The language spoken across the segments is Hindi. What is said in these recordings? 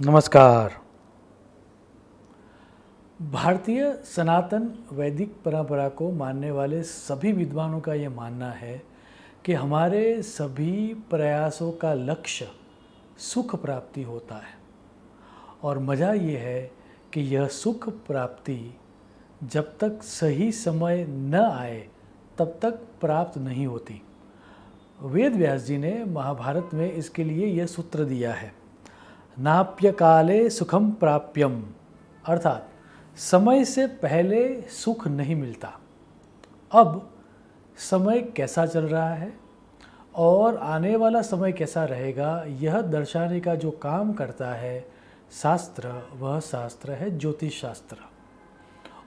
नमस्कार। भारतीय सनातन वैदिक परंपरा को मानने वाले सभी विद्वानों का ये मानना है कि हमारे सभी प्रयासों का लक्ष्य सुख प्राप्ति होता है। और मज़ा ये है कि यह सुख प्राप्ति जब तक सही समय न आए तब तक प्राप्त नहीं होती। वेद व्यास जी ने महाभारत में इसके लिए यह सूत्र दिया है, नाप्य काले सुखम प्राप्यम, अर्थात समय से पहले सुख नहीं मिलता। अब समय कैसा चल रहा है और आने वाला समय कैसा रहेगा, यह दर्शाने का जो काम करता है शास्त्र, वह शास्त्र है ज्योतिष शास्त्र।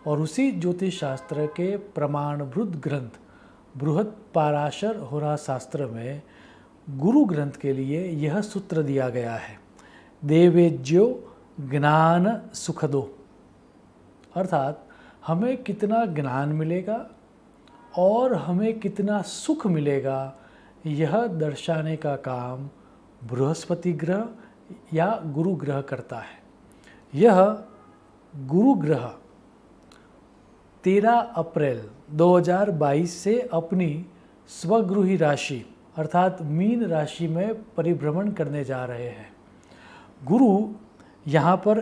और उसी ज्योतिष शास्त्र के प्रमाणभूत ग्रंथ बृहद पाराशर होरा शास्त्र में गुरु ग्रंथ के लिए यह सूत्र दिया गया है, देवेज्यो ज्ञान सुखदो, अर्थात हमें कितना ज्ञान मिलेगा और हमें कितना सुख मिलेगा, यह दर्शाने का काम बृहस्पति ग्रह या गुरु ग्रह करता है। यह गुरु ग्रह 13 अप्रैल 2022 से अपनी स्वगृही राशि अर्थात मीन राशि में परिभ्रमण करने जा रहे हैं। गुरु यहाँ पर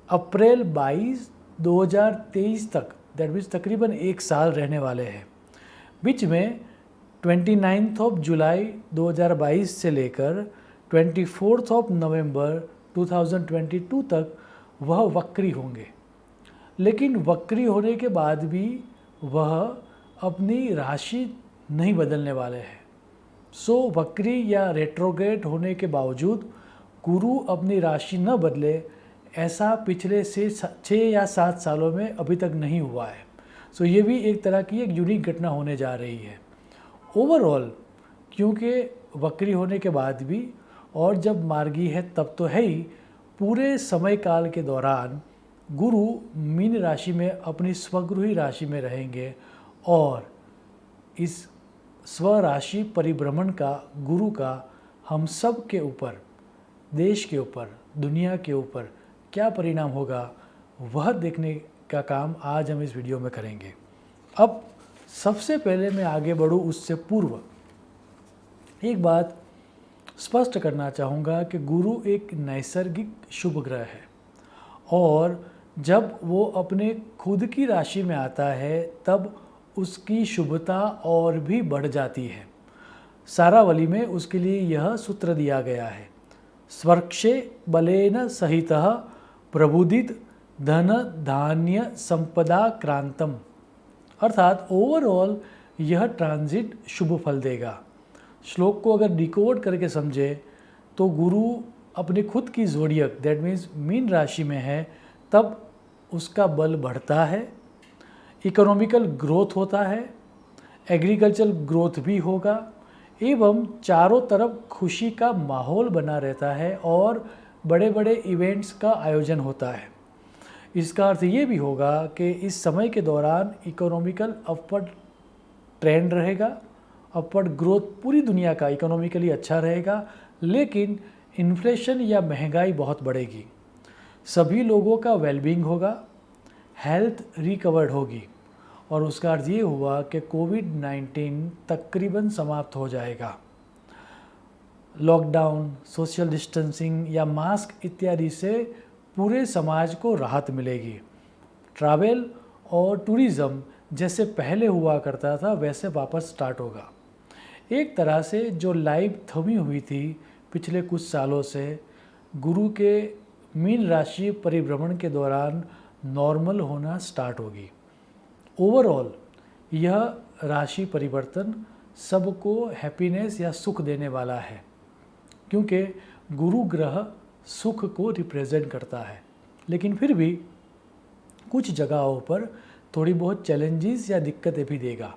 अप्रैल 22, 2023 तक, दैट मीन्स तकरीबन एक साल रहने वाले हैं। बीच में 29 जुलाई 2022 से लेकर 24 नवंबर 2022 तक वह वक्री होंगे। लेकिन वक्री होने के बाद भी वह अपनी राशि नहीं बदलने वाले हैं। सो वक्री या रेट्रोग्रेड होने के बावजूद गुरु अपनी राशि न बदले, ऐसा पिछले से 6 या 7 सालों में अभी तक नहीं हुआ है। सो ये भी एक तरह की एक यूनिक घटना होने जा रही है। ओवरऑल क्योंकि वक्री होने के बाद भी और जब मार्गी है तब तो है ही, पूरे समय काल के दौरान गुरु मीन राशि में अपनी स्वगृही राशि में रहेंगे और इस स्वराशि परिभ्रमण का गुरु का हम सब के ऊपर, देश के ऊपर, दुनिया के ऊपर क्या परिणाम होगा, वह देखने का काम आज हम इस वीडियो में करेंगे। अब सबसे पहले मैं आगे बढ़ूँ उससे पूर्व एक बात स्पष्ट करना चाहूँगा कि गुरु एक नैसर्गिक शुभ ग्रह है और जब वो अपने खुद की राशि में आता है तब उसकी शुभता और भी बढ़ जाती है। सारावली में उसके लिए यह सूत्र दिया गया है, स्वर्क्षे बलेन सहितः प्रबुदित धन धान्य संपदा क्रांतम, अर्थात ओवरऑल यह ट्रांजिट शुभ फल देगा। श्लोक को अगर डिकोड करके समझे तो गुरु अपने खुद की ज़ोडियक दैट मीन्स मीन राशि में है तब उसका बल बढ़ता है, इकोनॉमिकल ग्रोथ होता है, एग्रीकल्चरल ग्रोथ भी होगा एवं चारों तरफ खुशी का माहौल बना रहता है और बड़े बड़े इवेंट्स का आयोजन होता है। इसका अर्थ ये भी होगा कि इस समय के दौरान इकोनॉमिकल अपवर्ड ट्रेंड रहेगा, अपवर्ड ग्रोथ पूरी दुनिया का इकोनॉमिकली अच्छा रहेगा, लेकिन इन्फ्लेशन या महंगाई बहुत बढ़ेगी। सभी लोगों का वेलबींग होगा, हेल्थ रिकवर्ड होगी और उसका अर्थ ये हुआ कि कोविड-19 तकरीबन समाप्त हो जाएगा। लॉकडाउन, सोशल डिस्टेंसिंग या मास्क इत्यादि से पूरे समाज को राहत मिलेगी। ट्रैवल और टूरिज़्म जैसे पहले हुआ करता था वैसे वापस स्टार्ट होगा। एक तरह से जो लाइफ थमी हुई थी पिछले कुछ सालों से, गुरु के मीन राशि परिभ्रमण के दौरान नॉर्मल होना स्टार्ट होगी। ओवरऑल यह राशि परिवर्तन सबको हैप्पीनेस या सुख देने वाला है क्योंकि गुरु ग्रह सुख को रिप्रेजेंट करता है। लेकिन फिर भी कुछ जगहों पर थोड़ी बहुत चैलेंजेस या दिक्कतें भी देगा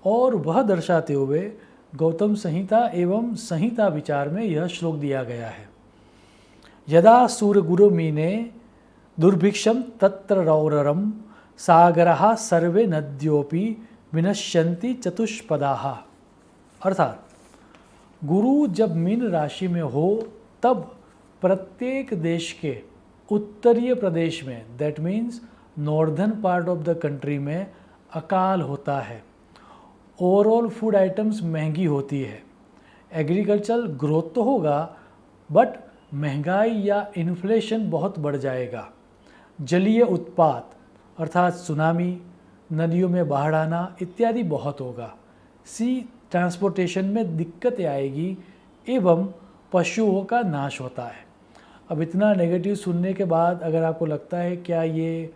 और वह दर्शाते हुए गौतम संहिता एवं संहिता विचार में यह श्लोक दिया गया है, यदा सूर्यगुरु मीने दुर्भिक्षम तत्र रौररम सागरः सर्वे नद्योपि विनश्यन्ति चतुष्पदाः, अर्थात गुरु जब मीन राशि में हो तब प्रत्येक देश के उत्तरीय प्रदेश में, that means northern part of the country में अकाल होता है। ओवरऑल फूड आइटम्स महंगी होती है। एग्रीकल्चरल ग्रोथ तो होगा बट महंगाई या इन्फ्लेशन बहुत बढ़ जाएगा। जलीय उत्पात अर्थात सुनामी, नदियों में बाढ़ आना इत्यादि बहुत होगा। सी ट्रांसपोर्टेशन में दिक्कतें आएगी एवं पशुओं का नाश होता है। अब इतना नेगेटिव सुनने के बाद अगर आपको लगता है क्या ये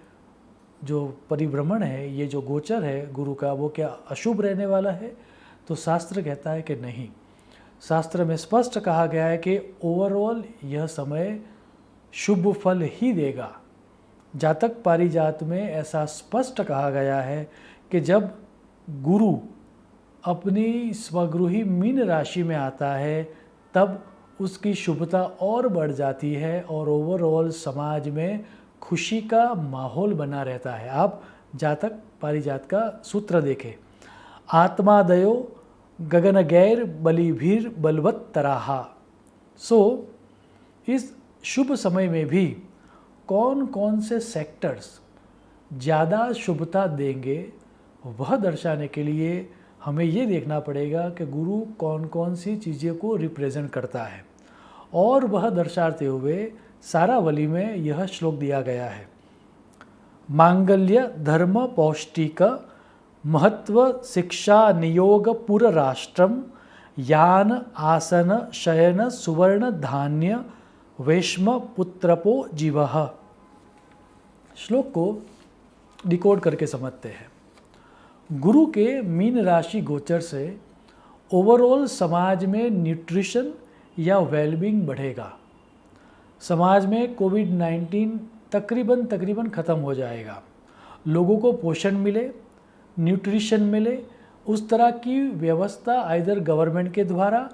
जो परिभ्रमण है, ये जो गोचर है गुरु का, वो क्या अशुभ रहने वाला है, तो शास्त्र कहता है कि नहीं। शास्त्र में स्पष्ट कहा गया है कि ओवरऑल यह समय शुभ फल ही देगा। जातक पारिजात में ऐसा स्पष्ट कहा गया है कि जब गुरु अपनी स्वगृही मीन राशि में आता है तब उसकी शुभता और बढ़ जाती है और ओवरऑल समाज में खुशी का माहौल बना रहता है। आप जातक पारिजात का सूत्र देखें, आत्मादयो गगन गैर बलिभीर बलवत तराहा। सो इस शुभ समय में भी कौन कौन से सेक्टर्स ज़्यादा शुभता देंगे वह दर्शाने के लिए हमें ये देखना पड़ेगा कि गुरु कौन कौन सी चीज़ें को रिप्रेजेंट करता है, और वह दर्शाते हुए सारावली में यह श्लोक दिया गया है। मांगल्य धर्म पौष्टिक महत्व शिक्षा नियोग पुर राष्ट्रम यान आसन शयन सुवर्ण धान्य वैश्म पुत्रपो जीवः। श्लोक को डिकोड करके समझते हैं। गुरु के मीन राशि गोचर से ओवरऑल समाज में न्यूट्रिशन या वेलबींग बढ़ेगा। समाज में कोविड-19 तकरीबन ख़त्म हो जाएगा। लोगों को पोषण मिले, न्यूट्रिशन मिले, उस तरह की व्यवस्था आइदर गवर्नमेंट के द्वारा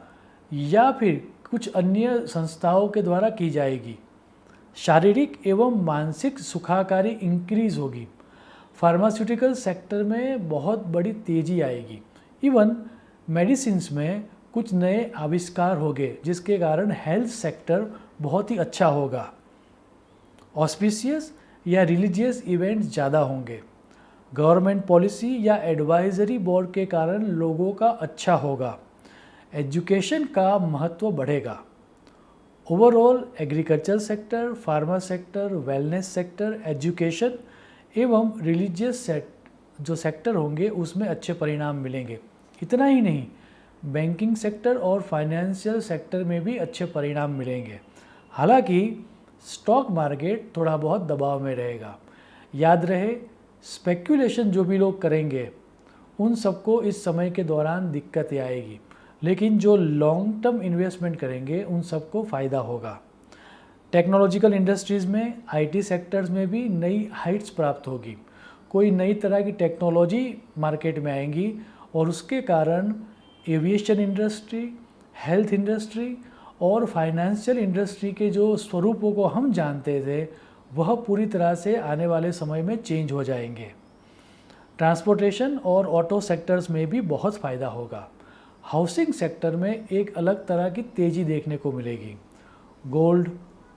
या फिर कुछ अन्य संस्थाओं के द्वारा की जाएगी। शारीरिक एवं मानसिक सुखाकारी इंक्रीज होगी। फार्मास्यूटिकल सेक्टर में बहुत बड़ी तेज़ी आएगी। इवन मेडिसिन्स में कुछ नए आविष्कार होंगे जिसके कारण हेल्थ सेक्टर बहुत ही अच्छा होगा। ऑस्पिशियस या रिलीजियस इवेंट्स ज़्यादा होंगे। गवर्नमेंट पॉलिसी या एडवाइजरी बोर्ड के कारण लोगों का अच्छा होगा। एजुकेशन का महत्व बढ़ेगा। Overall agriculture sector, pharma sector, wellness sector, education एवं रिलीजियस जो सेक्टर होंगे उसमें अच्छे परिणाम मिलेंगे। इतना ही नहीं, बैंकिंग सेक्टर और फाइनेंशियल सेक्टर में भी अच्छे परिणाम मिलेंगे। हालांकि स्टॉक मार्केट थोड़ा बहुत दबाव में रहेगा। याद रहे, स्पेक्यूलेशन जो भी लोग करेंगे उन सबको इस समय के दौरान दिक्कतें आएगी, लेकिन जो लॉन्ग टर्म इन्वेस्टमेंट करेंगे उन सबको फ़ायदा होगा। टेक्नोलॉजिकल इंडस्ट्रीज़ में, आईटी सेक्टर्स में भी नई हाइट्स प्राप्त होगी। कोई नई तरह की टेक्नोलॉजी मार्केट में आएंगी और उसके कारण एविएशन इंडस्ट्री, हेल्थ इंडस्ट्री और फाइनेंशियल इंडस्ट्री के जो स्वरूपों को हम जानते थे वह पूरी तरह से आने वाले समय में चेंज हो जाएंगे। ट्रांसपोर्टेशन और ऑटो सेक्टर्स में भी बहुत फ़ायदा होगा। हाउसिंग सेक्टर में एक अलग तरह की तेज़ी देखने को मिलेगी। गोल्ड,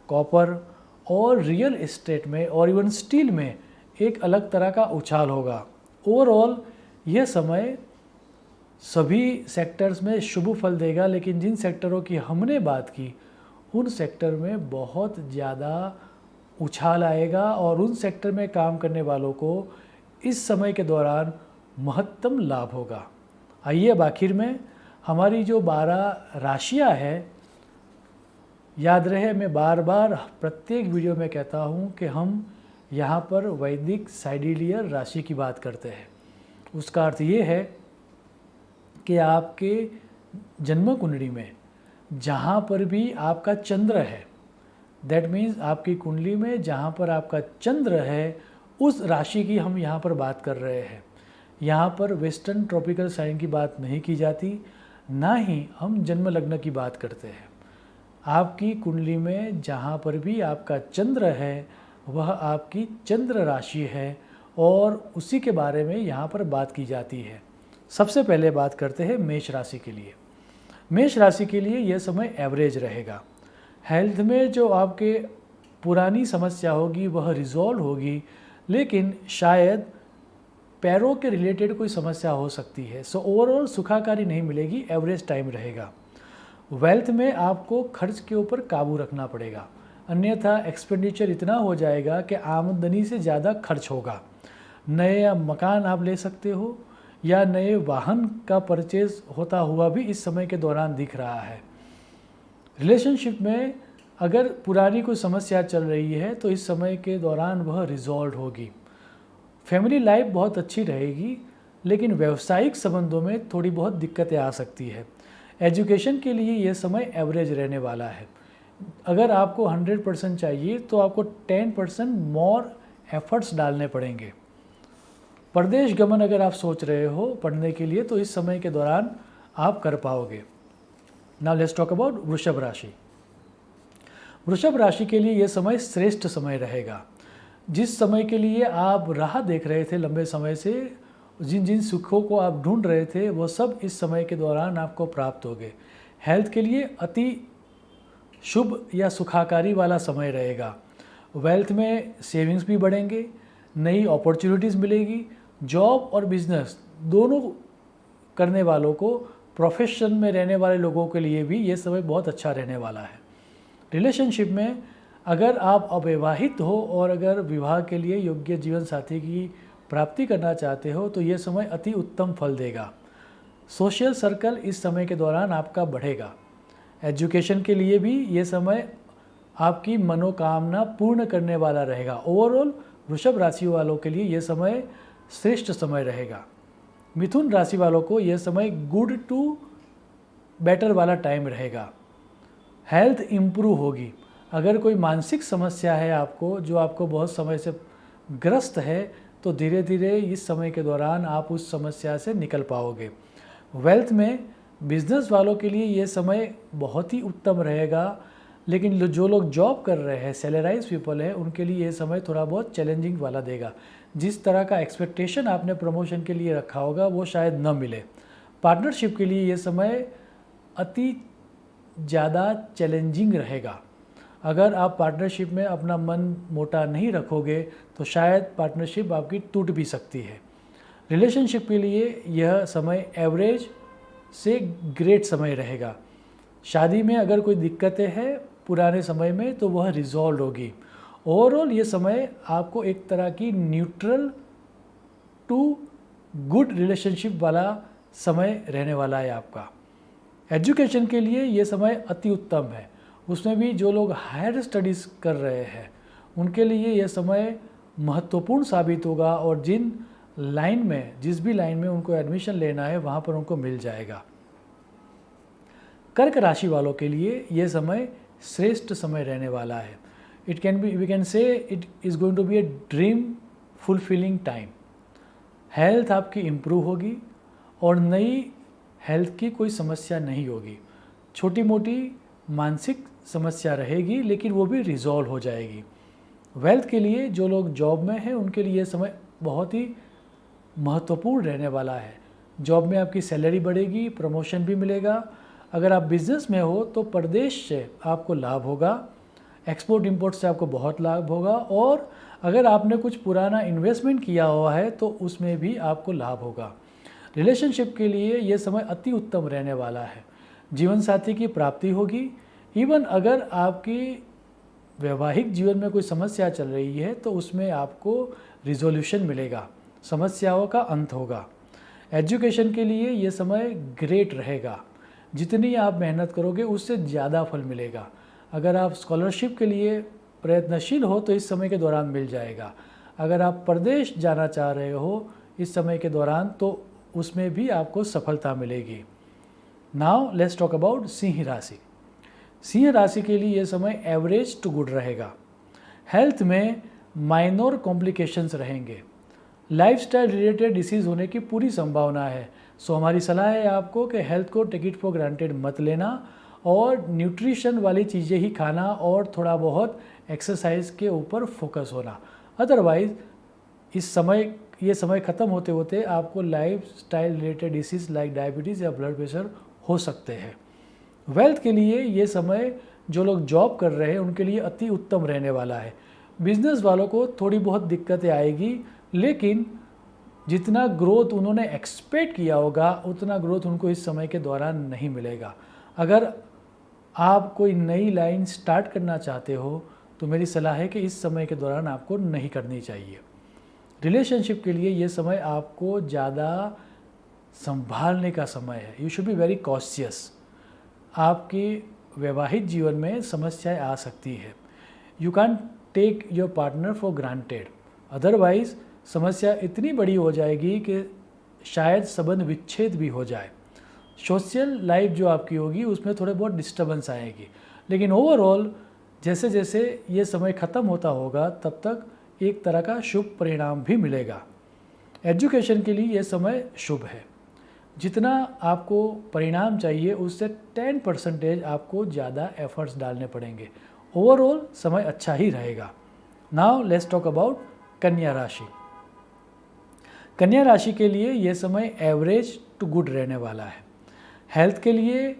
कॉपर और रियल एस्टेट में और इवन स्टील में एक अलग तरह का उछाल होगा। ओवरऑल यह समय सभी सेक्टर्स में शुभ फल देगा, लेकिन जिन सेक्टरों की हमने बात की उन सेक्टर में बहुत ज़्यादा उछाल आएगा और उन सेक्टर में काम करने वालों को इस समय के दौरान महत्तम लाभ होगा। आइए अब आखिर में हमारी जो 12 राशियां हैं, याद रहे मैं बार बार प्रत्येक वीडियो में कहता हूं कि हम यहाँ पर वैदिक साइडिलियर राशि की बात करते हैं। उसका अर्थ ये है कि आपके जन्म कुंडली में जहाँ पर भी आपका चंद्र है, दैट मीन्स आपकी कुंडली में जहाँ पर आपका चंद्र है उस राशि की हम यहाँ पर बात कर रहे हैं। यहाँ पर वेस्टर्न ट्रॉपिकल साइन की बात नहीं की जाती, ना ही हम जन्म लग्न की बात करते हैं। आपकी कुंडली में जहाँ पर भी आपका चंद्र है वह आपकी चंद्र राशि है और उसी के बारे में यहाँ पर बात की जाती है। सबसे पहले बात करते हैं मेष राशि के लिए। मेष राशि के लिए यह समय एवरेज रहेगा। हेल्थ में जो आपके पुरानी समस्या होगी वह रिजॉल्व होगी, लेकिन शायद पैरों के रिलेटेड कोई समस्या हो सकती है। सो ओवरऑल सुखाकारी नहीं मिलेगी, एवरेज टाइम रहेगा। वेल्थ में आपको खर्च के ऊपर काबू रखना पड़ेगा, अन्यथा एक्सपेंडिचर इतना हो जाएगा कि आमदनी से ज़्यादा खर्च होगा। नए मकान आप ले सकते हो या नए वाहन का परचेज होता हुआ भी इस समय के दौरान दिख रहा है। रिलेशनशिप में अगर पुरानी कोई समस्या चल रही है तो इस समय के दौरान वह रिजॉल्व होगी। फैमिली लाइफ बहुत अच्छी रहेगी, लेकिन व्यावसायिक संबंधों में थोड़ी बहुत दिक्कतें आ सकती है। एजुकेशन के लिए यह समय एवरेज रहने वाला है। अगर आपको 100% चाहिए तो आपको 10% मोर एफर्ट्स डालने पड़ेंगे। परदेश गमन अगर आप सोच रहे हो पढ़ने के लिए तो इस समय के दौरान आप कर पाओगे। नाउ लेट्स टॉक अबाउट वृषभ राशि। वृषभ राशि के लिए यह समय श्रेष्ठ समय रहेगा। जिस समय के लिए आप राह देख रहे थे लंबे समय से, जिन जिन सुखों को आप ढूंढ रहे थे वो सब इस समय के दौरान आपको प्राप्त होंगे। हेल्थ के लिए अति शुभ या सुखाकारी वाला समय रहेगा। वेल्थ में सेविंग्स भी बढ़ेंगे, नई अपॉर्चुनिटीज़ मिलेगी। जॉब और बिजनेस दोनों करने वालों को, प्रोफेशन में रहने वाले लोगों के लिए भी ये समय बहुत अच्छा रहने वाला है। रिलेशनशिप में अगर आप अविवाहित हो और अगर विवाह के लिए योग्य जीवन साथी की प्राप्ति करना चाहते हो तो ये समय अति उत्तम फल देगा। सोशल सर्कल इस समय के दौरान आपका बढ़ेगा। एजुकेशन के लिए भी ये समय आपकी मनोकामना पूर्ण करने वाला रहेगा। ओवरऑल वृषभ राशि वालों के लिए ये समय श्रेष्ठ समय रहेगा। मिथुन राशि वालों को यह समय गुड टू बेटर वाला टाइम रहेगा। हेल्थ इम्प्रूव होगी। अगर कोई मानसिक समस्या है आपको, जो आपको बहुत समय से ग्रस्त है, तो धीरे धीरे इस समय के दौरान आप उस समस्या से निकल पाओगे। वेल्थ में बिजनेस वालों के लिए ये समय बहुत ही उत्तम रहेगा, लेकिन जो लोग जॉब कर रहे हैं, सैलराइज पीपल है, उनके लिए ये समय थोड़ा बहुत चैलेंजिंग वाला देगा। जिस तरह का एक्सपेक्टेशन आपने प्रमोशन के लिए रखा होगा वो शायद न मिले। पार्टनरशिप के लिए ये समय अति ज़्यादा चैलेंजिंग रहेगा। अगर आप पार्टनरशिप में अपना मन मोटा नहीं रखोगे तो शायद पार्टनरशिप आपकी टूट भी सकती है। रिलेशनशिप के लिए यह समय एवरेज से ग्रेट समय रहेगा। शादी में अगर कोई दिक्कतें हैं पुराने समय में तो वह रिजॉल्व होगी। ओवरऑल ये समय आपको एक तरह की न्यूट्रल टू गुड रिलेशनशिप वाला समय रहने वाला है आपका। एजुकेशन के लिए ये समय अति उत्तम है। उसमें भी जो लोग हायर स्टडीज़ कर रहे हैं उनके लिए यह समय महत्वपूर्ण साबित होगा, और जिस भी लाइन में उनको एडमिशन लेना है वहाँ पर उनको मिल जाएगा। कर्क राशि वालों के लिए यह समय श्रेष्ठ समय रहने वाला है। We can say it is going to be a dream fulfilling time. Health आपकी इम्प्रूव होगी और नई हेल्थ की कोई समस्या नहीं होगी। छोटी मोटी मानसिक समस्या रहेगी लेकिन वो भी रिजॉल्व हो जाएगी। वेल्थ के लिए जो लोग जॉब में हैं उनके लिए समय बहुत ही महत्वपूर्ण रहने वाला है। जॉब में आपकी सैलरी बढ़ेगी, प्रमोशन भी मिलेगा। अगर आप बिजनेस में हो तो प्रदेश से आपको लाभ होगा, एक्सपोर्ट इंपोर्ट से आपको बहुत लाभ होगा, और अगर आपने कुछ पुराना इन्वेस्टमेंट किया हुआ है तो उसमें भी आपको लाभ होगा। रिलेशनशिप के लिए ये समय अति उत्तम रहने वाला है। जीवन साथी की प्राप्ति होगी। इवन अगर आपकी वैवाहिक जीवन में कोई समस्या चल रही है तो उसमें आपको रिजोल्यूशन मिलेगा, समस्याओं का अंत होगा। एजुकेशन के लिए ये समय ग्रेट रहेगा। जितनी आप मेहनत करोगे उससे ज़्यादा फल मिलेगा। अगर आप स्कॉलरशिप के लिए प्रयत्नशील हो तो इस समय के दौरान मिल जाएगा। अगर आप प्रदेश जाना चाह रहे हो इस समय के दौरान तो उसमें भी आपको सफलता मिलेगी। Now let's talk about Singh राशि। सिंह राशि के लिए यह समय एवरेज टू गुड रहेगा। हेल्थ में माइनर कॉम्प्लिकेशंस रहेंगे। लाइफस्टाइल रिलेटेड डिसीज़ होने की पूरी संभावना है। सो हमारी सलाह है आपको कि हेल्थ को टेक इट फॉर ग्रांटेड मत लेना और न्यूट्रिशन वाली चीज़ें ही खाना और थोड़ा बहुत एक्सरसाइज के ऊपर फोकस होना। अदरवाइज़ ये समय ख़त्म होते होते आपको lifestyle related disease like diabetes या ब्लड प्रेशर हो सकते हैं। वेल्थ के लिए ये समय जो लोग जॉब कर रहे हैं उनके लिए अति उत्तम रहने वाला है। बिजनेस वालों को थोड़ी बहुत दिक्कतें आएगी, लेकिन जितना ग्रोथ उन्होंने एक्सपेक्ट किया होगा उतना ग्रोथ उनको इस समय के दौरान नहीं मिलेगा। अगर आप कोई नई लाइन स्टार्ट करना चाहते हो तो मेरी सलाह है कि इस समय के दौरान आपको नहीं करनी चाहिए। रिलेशनशिप के लिए ये समय आपको ज़्यादा संभालने का समय है। You should be very cautious. आपकी वैवाहिक जीवन में समस्याएं आ सकती है। You can take your partner for granted, otherwise समस्या इतनी बड़ी हो जाएगी कि शायद संबंध विच्छेद भी हो जाए। सोशल लाइफ जो आपकी होगी उसमें थोड़े बहुत डिस्टर्बेंस आएगी, लेकिन ओवरऑल जैसे जैसे ये समय ख़त्म होता होगा तब तक एक तरह का शुभ परिणाम भी मिलेगा। एजुकेशन के लिए ये समय शुभ है। जितना आपको परिणाम चाहिए उससे 10% आपको ज़्यादा एफर्ट्स डालने पड़ेंगे। ओवरऑल समय अच्छा ही रहेगा। नाउ लेट्स टॉक अबाउट कन्या राशि। कन्या राशि के लिए ये समय एवरेज टू गुड रहने वाला है। हेल्थ के लिए,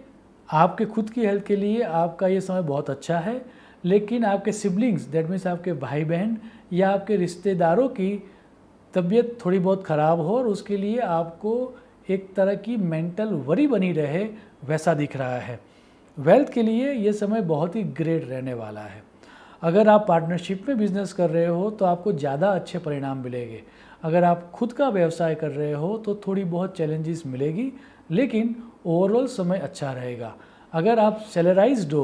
आपके खुद की हेल्थ के लिए आपका ये समय बहुत अच्छा है, लेकिन आपके सिबलिंग्स, दैट मीन्स आपके भाई बहन या आपके रिश्तेदारों की तबीयत थोड़ी बहुत ख़राब हो और उसके लिए आपको एक तरह की मेंटल वरी बनी रहे, वैसा दिख रहा है। वेल्थ के लिए ये समय बहुत ही ग्रेट रहने वाला है। अगर आप पार्टनरशिप में बिजनेस कर रहे हो तो आपको ज़्यादा अच्छे परिणाम मिलेंगे। अगर आप खुद का व्यवसाय कर रहे हो तो थोड़ी बहुत चैलेंजेस मिलेगी, लेकिन ओवरऑल समय अच्छा रहेगा। अगर आप सैलराइज्ड हो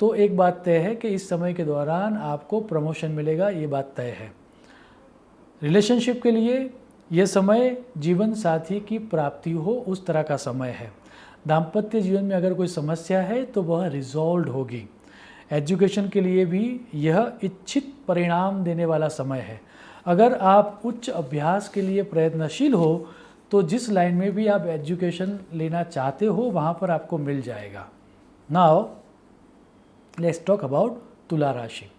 तो एक बात तय है कि इस समय के दौरान आपको प्रमोशन मिलेगा, ये बात तय है। रिलेशनशिप के लिए यह समय जीवन साथी की प्राप्ति हो उस तरह का समय है। दाम्पत्य जीवन में अगर कोई समस्या है तो वह रिजॉल्व होगी। एजुकेशन के लिए भी यह इच्छित परिणाम देने वाला समय है। अगर आप उच्च अभ्यास के लिए प्रयत्नशील हो तो जिस लाइन में भी आप एजुकेशन लेना चाहते हो वहाँ पर आपको मिल जाएगा। नाउ लेट्स टॉक अबाउट तुला राशि।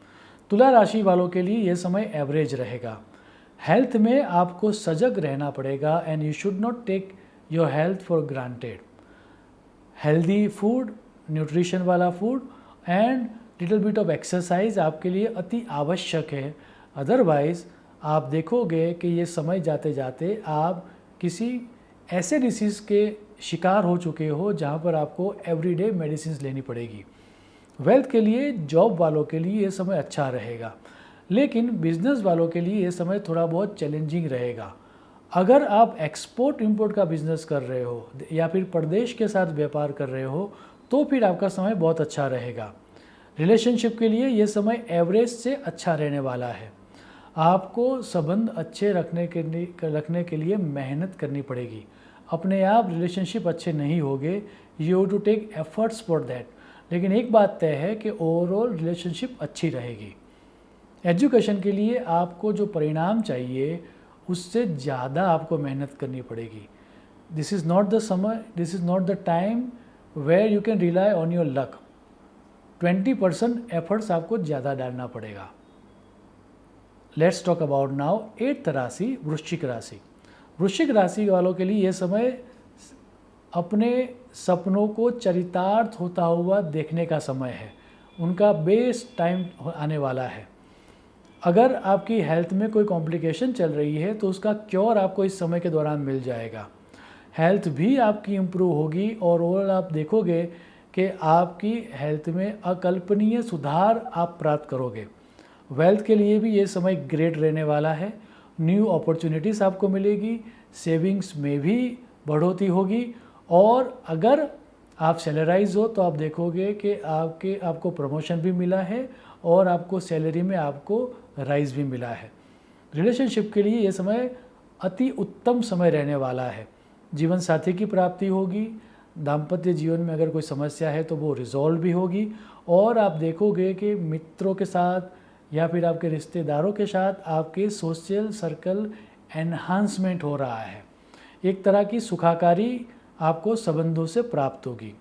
तुला राशि वालों के लिए यह समय एवरेज रहेगा। हेल्थ में आपको सजग रहना पड़ेगा and you should not take your health for granted. Healthy food, nutrition वाला food and little bit of exercise आपके लिए अति आवश्यक है। अदरवाइज आप देखोगे कि ये समय जाते जाते आप किसी ऐसे डिसीज़ के शिकार हो चुके हो जहाँ पर आपको एवरीडे मेडिसिन लेनी पड़ेगी। वेल्थ के लिए, जॉब वालों के लिए ये समय अच्छा रहेगा, लेकिन बिजनेस वालों के लिए ये समय थोड़ा बहुत चैलेंजिंग रहेगा। अगर आप एक्सपोर्ट इंपोर्ट का बिजनेस कर रहे हो या फिर प्रदेश के साथ व्यापार कर रहे हो तो फिर आपका समय बहुत अच्छा रहेगा। रिलेशनशिप के लिए ये समय एवरेज से अच्छा रहने वाला है। आपको संबंध अच्छे रखने के लिए मेहनत करनी पड़ेगी। अपने आप रिलेशनशिप अच्छे नहीं होंगे, you have to take efforts for that. लेकिन एक बात तय है कि ओवरऑल रिलेशनशिप अच्छी रहेगी। एजुकेशन के लिए आपको जो परिणाम चाहिए उससे ज़्यादा आपको मेहनत करनी पड़ेगी। दिस इज़ नॉट द समय, this is not the time where you can rely on your luck. 20% efforts आपको ज़्यादा डालना पड़ेगा। Let's talk about now 8th राशि, वृश्चिक राशि। वृश्चिक राशि वालों के लिए यह समय अपने सपनों को चरितार्थ होता हुआ देखने का समय है। उनका बेस्ट टाइम आने वाला है। अगर आपकी हेल्थ में कोई कॉम्प्लिकेशन चल रही है तो उसका क्योर आपको इस समय के दौरान मिल जाएगा। हेल्थ भी आपकी इम्प्रूव होगी और ओवरऑल आप देखोगे कि आपकी हेल्थ में अकल्पनीय सुधार आप प्राप्त करोगे। वेल्थ के लिए भी ये समय ग्रेट रहने वाला है। न्यू अपॉर्चुनिटीज़ आपको मिलेगी, सेविंग्स में भी बढ़ोतरी होगी और अगर आप सैलराइज हो तो आप देखोगे कि आपको प्रमोशन भी मिला है और आपको सैलरी में आपको राइज भी मिला है। रिलेशनशिप के लिए ये समय अति उत्तम समय रहने वाला है। जीवन साथी की प्राप्ति होगी। दाम्पत्य जीवन में अगर कोई समस्या है तो वो रिजॉल्व भी होगी और आप देखोगे कि मित्रों के साथ या फिर आपके रिश्तेदारों के साथ आपके सोशल सर्कल एनहांसमेंट हो रहा है। एक तरह की सुखाकारी आपको संबंधों से प्राप्त होगी।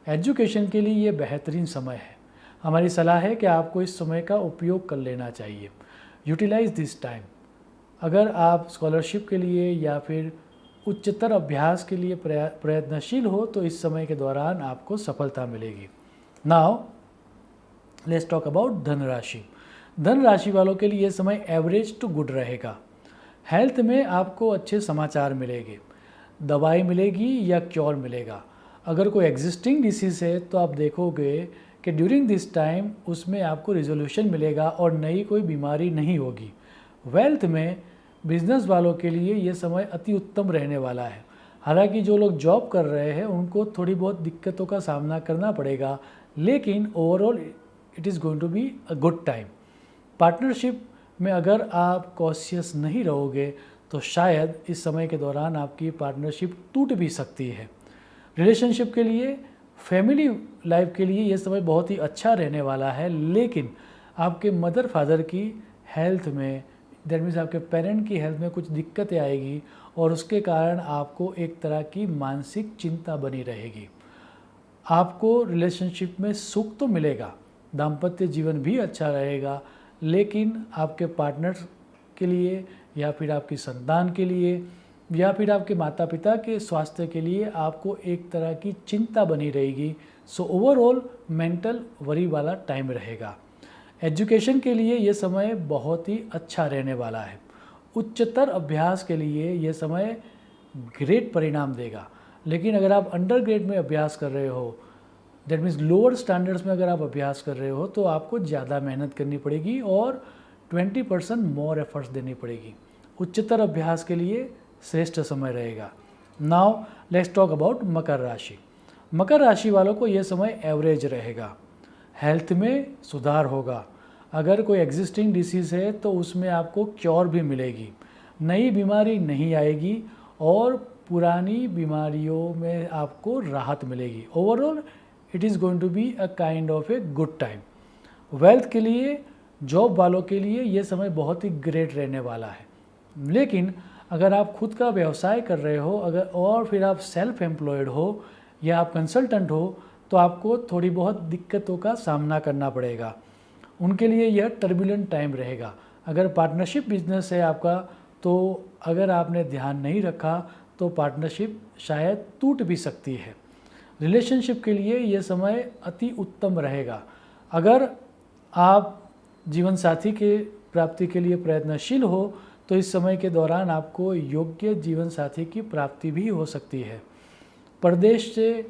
एजुकेशन के लिए ये बेहतरीन समय है। हमारी सलाह है कि आपको इस समय का उपयोग कर लेना चाहिए। Utilise this time. अगर आप स्कॉलरशिप के लिए या फिर उच्चतर अभ्यास के लिए प्रयत्नशील हो तो इस समय के दौरान आपको सफलता मिलेगी। नाउ लेट्स टॉक अबाउट धन राशि। धन राशि वालों के लिए ये समय एवरेज टू गुड रहेगा। हेल्थ में आपको अच्छे समाचार मिलेंगे, दवाई मिलेगी या क्योर मिलेगा। अगर कोई एग्जिस्टिंग डिसीज़ है तो आप देखोगे कि ड्यूरिंग दिस टाइम उसमें आपको रिजोल्यूशन मिलेगा और नई कोई बीमारी नहीं होगी। वेल्थ में बिजनेस वालों के लिए ये समय अति उत्तम रहने वाला है। हालांकि जो लोग जॉब कर रहे हैं उनको थोड़ी बहुत दिक्कतों का सामना करना पड़ेगा, लेकिन overall it is going to be a good time. Partnership में अगर आप कॉशियस नहीं रहोगे तो शायद इस समय के दौरान आपकी पार्टनरशिप टूट भी सकती है। रिलेशनशिप के लिए, फैमिली लाइफ के लिए ये समय बहुत ही अच्छा रहने वाला है, लेकिन आपके मदर फादर की हेल्थ में, दैट मीन्स आपके पेरेंट की हेल्थ में कुछ दिक्कतें आएगी और उसके कारण आपको एक तरह की मानसिक चिंता बनी रहेगी। आपको रिलेशनशिप में सुख तो मिलेगा, दाम्पत्य जीवन भी अच्छा रहेगा, लेकिन आपके पार्टनर के लिए या फिर आपकी संतान के लिए या फिर आपके माता पिता के स्वास्थ्य के लिए आपको एक तरह की चिंता बनी रहेगी। सो ओवरऑल मेंटल वरी वाला टाइम रहेगा। एजुकेशन के लिए ये समय बहुत ही अच्छा रहने वाला है। उच्चतर अभ्यास के लिए ये समय ग्रेट परिणाम देगा, लेकिन अगर आप अंडर ग्रेड में अभ्यास कर रहे हो, दैट मीन्स लोअर स्टैंडर्ड्स में अगर आप अभ्यास कर रहे हो तो आपको ज़्यादा मेहनत करनी पड़ेगी और 20% मोर एफर्ट्स देनी पड़ेगी। उच्चतर अभ्यास के लिए श्रेष्ठ समय रहेगा। नाउ लेट्स टॉक अबाउट मकर राशि। मकर राशि वालों को यह समय एवरेज रहेगा। हेल्थ में सुधार होगा। अगर कोई एग्जिस्टिंग डिसीज़ है तो उसमें आपको क्योर भी मिलेगी, नई बीमारी नहीं आएगी और पुरानी बीमारियों में आपको राहत मिलेगी। Overall it is going to be a kind of a good time. Wealth के लिए, जॉब वालों के लिए ये समय बहुत ही ग्रेट रहने वाला है, लेकिन अगर आप खुद का व्यवसाय कर रहे हो अगर और फिर आप सेल्फ एम्प्लॉयड हो या आप कंसल्टेंट हो तो आपको थोड़ी बहुत दिक्कतों का सामना करना पड़ेगा। उनके लिए यह टर्बुलेंट टाइम रहेगा। अगर पार्टनरशिप बिजनेस है आपका तो अगर आपने ध्यान नहीं रखा तो पार्टनरशिप शायद टूट भी सकती है। रिलेशनशिप के लिए यह समय अति उत्तम रहेगा। अगर आप जीवन साथी के प्राप्ति के लिए प्रयत्नशील हो तो इस समय के दौरान आपको योग्य जीवन साथी की प्राप्ति भी हो सकती है। परदेश से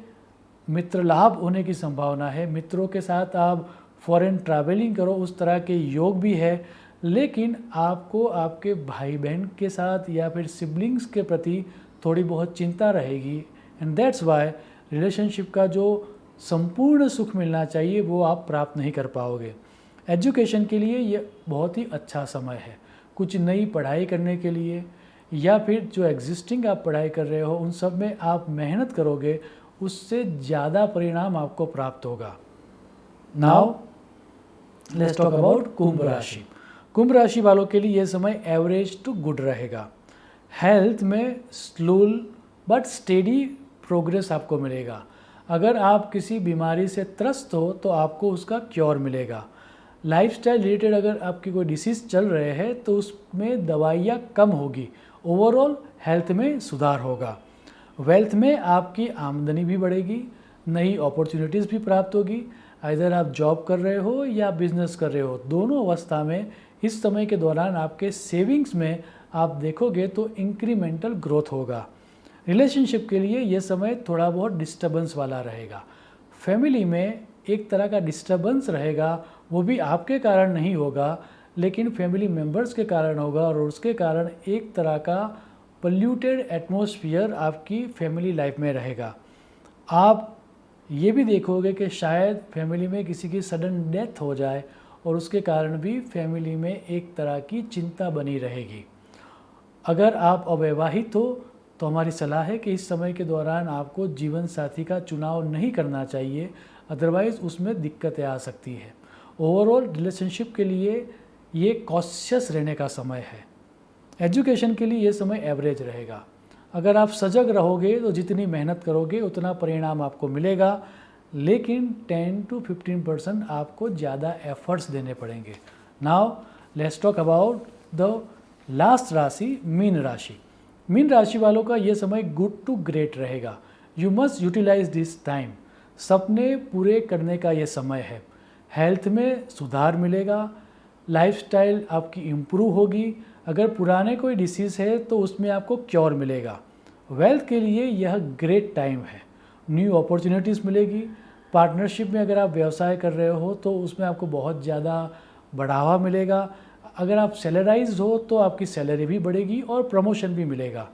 मित्र लाभ होने की संभावना है। मित्रों के साथ आप फॉरेन ट्रैवलिंग करो, उस तरह के योग भी है, लेकिन आपको आपके भाई बहन के साथ या फिर सिबलिंग्स के प्रति थोड़ी बहुत चिंता रहेगी एंड दैट्स वाई रिलेशनशिप का जो संपूर्ण सुख मिलना चाहिए वो आप प्राप्त नहीं कर पाओगे। एजुकेशन के लिए ये बहुत ही अच्छा समय है। कुछ नई पढ़ाई करने के लिए या फिर जो एग्जिस्टिंग आप पढ़ाई कर रहे हो उन सब में आप मेहनत करोगे, उससे ज़्यादा परिणाम आपको प्राप्त होगा। नाउ लेट्स टॉक अबाउट कुंभ राशि। कुंभ राशि वालों के लिए यह समय एवरेज टू गुड रहेगा। हेल्थ में स्लो बट स्टेडी प्रोग्रेस आपको मिलेगा। अगर आप किसी बीमारी से त्रस्त हो तो आपको उसका क्योर मिलेगा। लाइफस्टाइल रिलेटेड अगर आपकी कोई डिसीज़ चल रहे हैं तो उसमें दवाइयाँ कम होगी। ओवरऑल हेल्थ में सुधार होगा। वेल्थ में आपकी आमदनी भी बढ़ेगी, नई अपॉर्चुनिटीज़ भी प्राप्त होगी। इधर आप जॉब कर रहे हो या बिजनेस कर रहे हो, दोनों अवस्था में इस समय के दौरान आपके सेविंग्स में आप देखोगे तो इंक्रीमेंटल ग्रोथ होगा। रिलेशनशिप के लिए ये समय थोड़ा बहुत डिस्टर्बेंस वाला रहेगा। फैमिली में एक तरह का डिस्टर्बेंस रहेगा, वो भी आपके कारण नहीं होगा लेकिन फैमिली मेंबर्स के कारण होगा और उसके कारण एक तरह का पोल्यूटेड एटमॉस्फेयर आपकी फैमिली लाइफ में रहेगा। आप ये भी देखोगे कि शायद फैमिली में किसी की सडन डेथ हो जाए और उसके कारण भी फैमिली में एक तरह की चिंता बनी रहेगी। अगर आप अविवाहित हो तो हमारी सलाह है कि इस समय के दौरान आपको जीवन साथी का चुनाव नहीं करना चाहिए, अदरवाइज़ उसमें दिक्कतें आ सकती है। ओवरऑल रिलेशनशिप के लिए ये कॉशियस रहने का समय है। एजुकेशन के लिए ये समय एवरेज रहेगा। अगर आप सजग रहोगे तो जितनी मेहनत करोगे उतना परिणाम आपको मिलेगा, लेकिन 10 to 15% आपको ज़्यादा एफर्ट्स देने पड़ेंगे। Now let's talk about the last rashi, Meen राशि। मीन राशि वालों का ये समय गुड टू ग्रेट रहेगा। You must utilise this time. सपने पूरे करने का ये समय है। हेल्थ में सुधार मिलेगा, लाइफस्टाइल आपकी इम्प्रूव होगी। अगर पुराने कोई डिसीज़ है तो उसमें आपको क्योर मिलेगा। वेल्थ के लिए यह ग्रेट टाइम है, न्यू अपॉर्चुनिटीज़ मिलेगी। पार्टनरशिप में अगर आप व्यवसाय कर रहे हो तो उसमें आपको बहुत ज़्यादा बढ़ावा मिलेगा। अगर आप सैलराइज्ड हो तो आपकी सैलरी भी बढ़ेगी और प्रमोशन भी मिलेगा।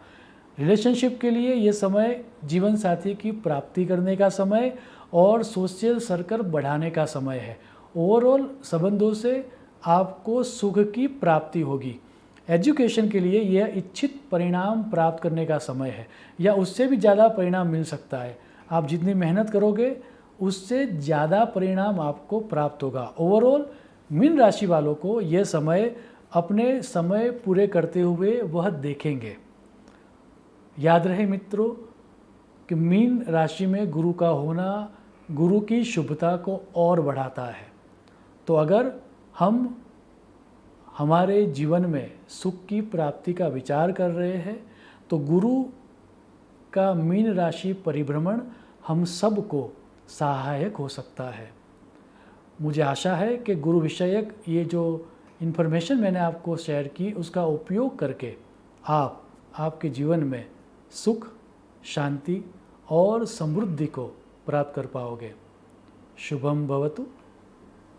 रिलेशनशिप के लिए ये समय जीवन साथी की प्राप्ति करने का समय और सोशल सर्कल बढ़ाने का समय है। ओवरऑल संबंधों से आपको सुख की प्राप्ति होगी। एजुकेशन के लिए यह इच्छित परिणाम प्राप्त करने का समय है या उससे भी ज़्यादा परिणाम मिल सकता है। आप जितनी मेहनत करोगे उससे ज़्यादा परिणाम आपको प्राप्त होगा। ओवरऑल मीन राशि वालों को यह समय अपने समय पूरे करते हुए वह देखेंगे। याद रहे मित्रों कि मीन राशि में गुरु का होना गुरु की शुभता को और बढ़ाता है। तो अगर हम हमारे जीवन में सुख की प्राप्ति का विचार कर रहे हैं तो गुरु का मीन राशि परिभ्रमण हम सबको सहायक हो सकता है। मुझे आशा है कि गुरु विषयक ये जो इन्फॉर्मेशन मैंने आपको शेयर की उसका उपयोग करके आप आपके जीवन में सुख, शांति और समृद्धि को प्राप्त कर पाओगे। शुभम भवतु।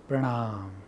प्रणाम।